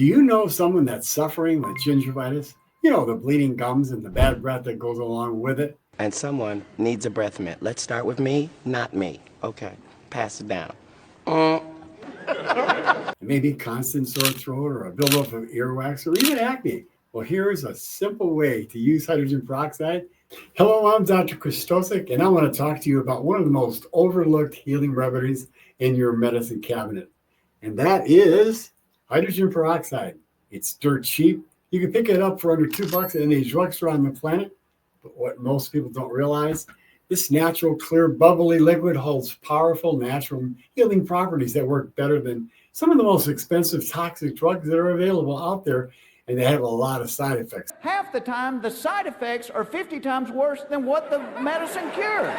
Do you know someone that's suffering with gingivitis? You know, the bleeding gums and the bad breath that goes along with it. And someone needs a breath mint. Let's start with me, not me. Okay, pass it down. Maybe constant sore throat or a buildup of earwax or even acne. Well, here's a simple way to use hydrogen peroxide. Hello, I'm Dr. Krystosik, and I want to talk to you about one of the most overlooked healing remedies in your medicine cabinet. And that is hydrogen peroxide. It's dirt cheap. You can pick it up for under $2 at any drugstore on the planet. But what most people don't realize, this natural, clear, bubbly liquid holds powerful natural healing properties that work better than some of the most expensive toxic drugs that are available out there, and they have a lot of side effects. Half the time, the side effects are 50 times worse than what the medicine cures.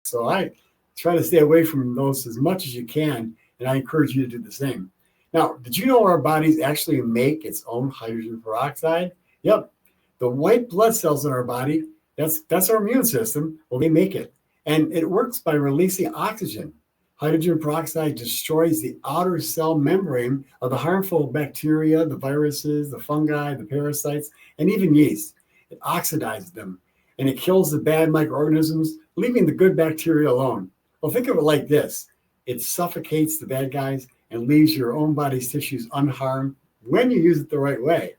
So I try to stay away from those as much as you can, and I encourage you to do the same. Now, did you know our bodies actually make its own hydrogen peroxide? Yep. The white blood cells in our body, that's our immune system. Well, they make it. And it works by releasing oxygen. Hydrogen peroxide destroys the outer cell membrane of the harmful bacteria, the viruses, the fungi, the parasites, and even yeast. It oxidizes them, and it kills the bad microorganisms, leaving the good bacteria alone. Well, think of it like this. It suffocates the bad guys and leaves your own body's tissues unharmed when you use it the right way.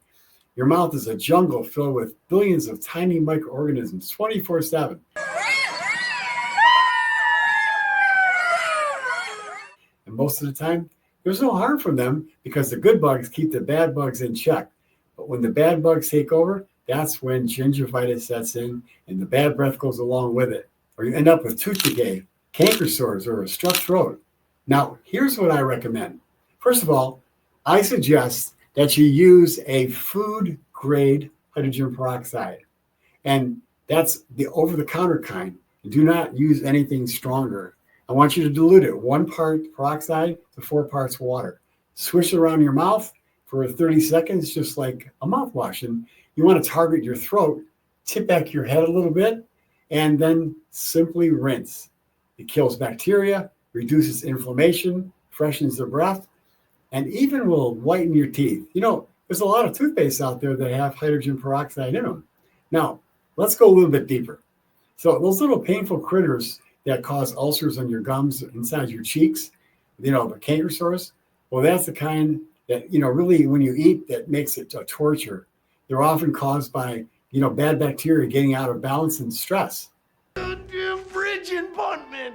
Your mouth is a jungle filled with billions of tiny microorganisms 24/7. And most of the time, there's no harm from them because the good bugs keep the bad bugs in check. But when the bad bugs take over, that's when gingivitis sets in and the bad breath goes along with it. Or you end up with tooth decay, canker sores, or a strep throat. Now, here's what I recommend. First of all, I suggest that you use a food-grade hydrogen peroxide. And that's the over-the-counter kind. Do not use anything stronger. I want you to dilute it, 1 part peroxide to 4 parts water. Swish it around your mouth for 30 seconds, just like a mouthwash. And you want to target your throat, tip back your head a little bit, and then simply rinse. It kills bacteria, reduces inflammation, freshens the breath, and even will whiten your teeth. You know, there's a lot of toothpaste out there that have hydrogen peroxide in them. Now, let's go a little bit deeper. So those little painful critters that cause ulcers on your gums, inside your cheeks, you know, the canker sores, well, that's the kind that, you know, really when you eat, that makes it a torture. They're often caused by, you know, bad bacteria getting out of balance and stress. Bridge appointment.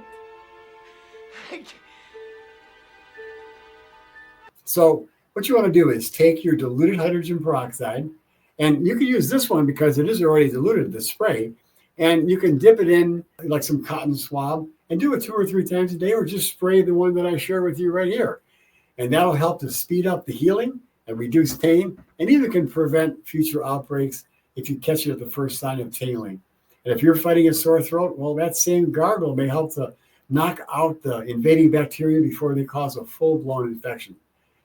So what you want to do is take your diluted hydrogen peroxide, and you can use this one because it is already diluted, the spray, and you can dip it in like some cotton swab and do it 2 or 3 times a day, or just spray the one that I share with you right here. And that'll help to speed up the healing and reduce pain, and even can prevent future outbreaks if you catch it at the first sign of tingling. And if you're fighting a sore throat, well, that same gargle may help to knock out the invading bacteria before they cause a full-blown infection.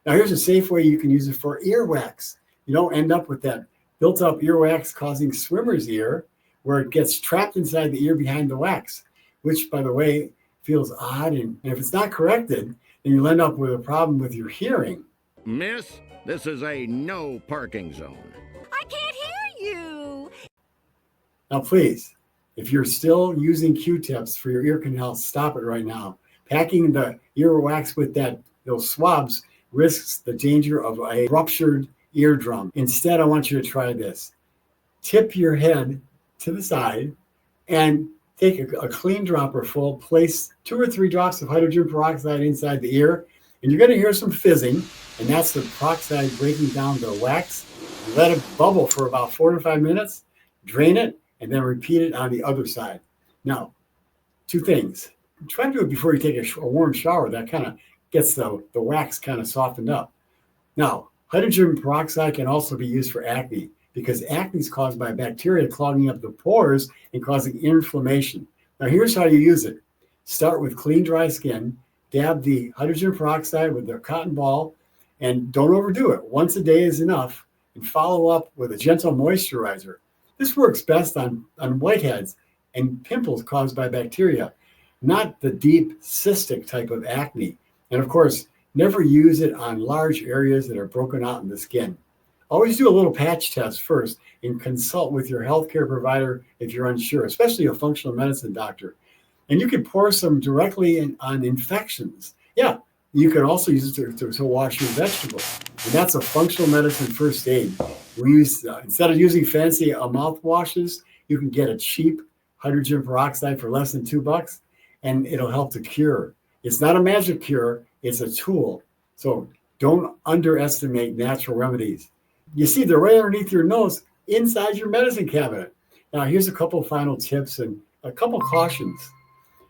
Now, here's a safe way you can use it for earwax. You don't end up with that built-up earwax causing swimmer's ear, where it gets trapped inside the ear behind the wax, which, by the way, feels odd. And if it's not corrected, then you'll end up with a problem with your hearing. Miss, this is a no parking zone. I can't hear you. Now, please, if you're still using Q-tips for your ear canal, stop it right now. Packing the earwax with those swabs risks the danger of a ruptured eardrum. Instead, I want you to try this. Tip your head to the side and take a clean dropper full, place 2 or 3 drops of hydrogen peroxide inside the ear, and you're going to hear some fizzing, and that's the peroxide breaking down the wax. Let it bubble for about 4 to 5 minutes, drain it, and then repeat it on the other side. Now, 2 things. Try to do it before you take a warm shower. That kind of gets the wax kind of softened up. Now, hydrogen peroxide can also be used for acne, because acne is caused by bacteria clogging up the pores and causing inflammation. Now, here's how you use it. Start with clean, dry skin. Dab the hydrogen peroxide with a cotton ball, and don't overdo it. Once a day is enough, and follow up with a gentle moisturizer. This works best on whiteheads and pimples caused by bacteria, not the deep cystic type of acne. And of course, Never use it on large areas that are broken out in the skin. Always do a little patch test first and consult with your healthcare provider if you're unsure, especially a functional medicine doctor. And you can pour some directly on infections. Yeah, you can also use it to wash your vegetables. And that's a functional medicine first aid. We use, instead of using fancy mouthwashes, you can get a cheap hydrogen peroxide for less than $2, and it'll help to cure. It's not a magic cure, it's a tool. So don't underestimate natural remedies. You see, they're right underneath your nose, inside your medicine cabinet. Now, here's a couple final tips and a couple cautions.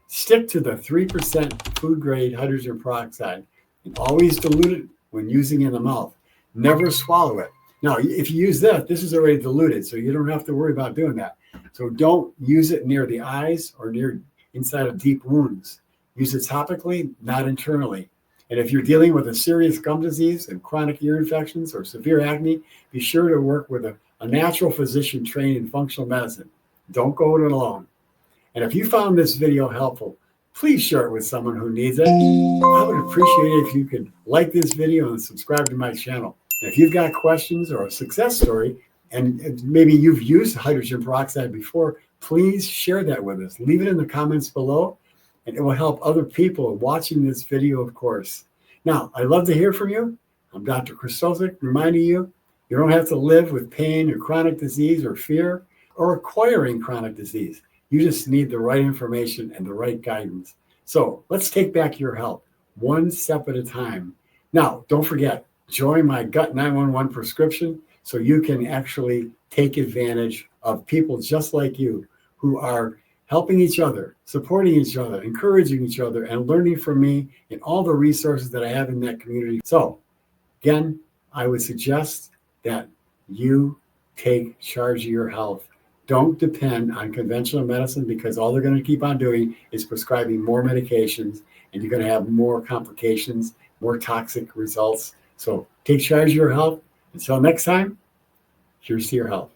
Stick to the 3% food-grade hydrogen peroxide and always dilute it when using in the mouth. Never swallow it. Now, if you use this is already diluted, so you don't have to worry about doing that. So don't use it near the eyes or near inside of deep wounds. Use it topically, not internally. And if you're dealing with a serious gum disease and chronic ear infections or severe acne, be sure to work with a natural physician trained in functional medicine. Don't go it alone. And if you found this video helpful, please share it with someone who needs it. I would appreciate it if you could like this video and subscribe to my channel. And if you've got questions or a success story, and maybe you've used hydrogen peroxide before, please share that with us. Leave it in the comments below, and it will help other people watching this video, of course. Now, I'd love to hear from you. I'm Dr. Krystosik, reminding you, you don't have to live with pain or chronic disease or fear or acquiring chronic disease. You just need the right information and the right guidance. So let's take back your health one step at a time. Now, don't forget, join my Gut 911 prescription so you can actually take advantage of people just like you who are helping each other, supporting each other, encouraging each other, and learning from me and all the resources that I have in that community. So again, I would suggest that you take charge of your health. Don't depend on conventional medicine, because all they're going to keep on doing is prescribing more medications, and you're going to have more complications, more toxic results. So take charge of your health. Until next time, here's to your health.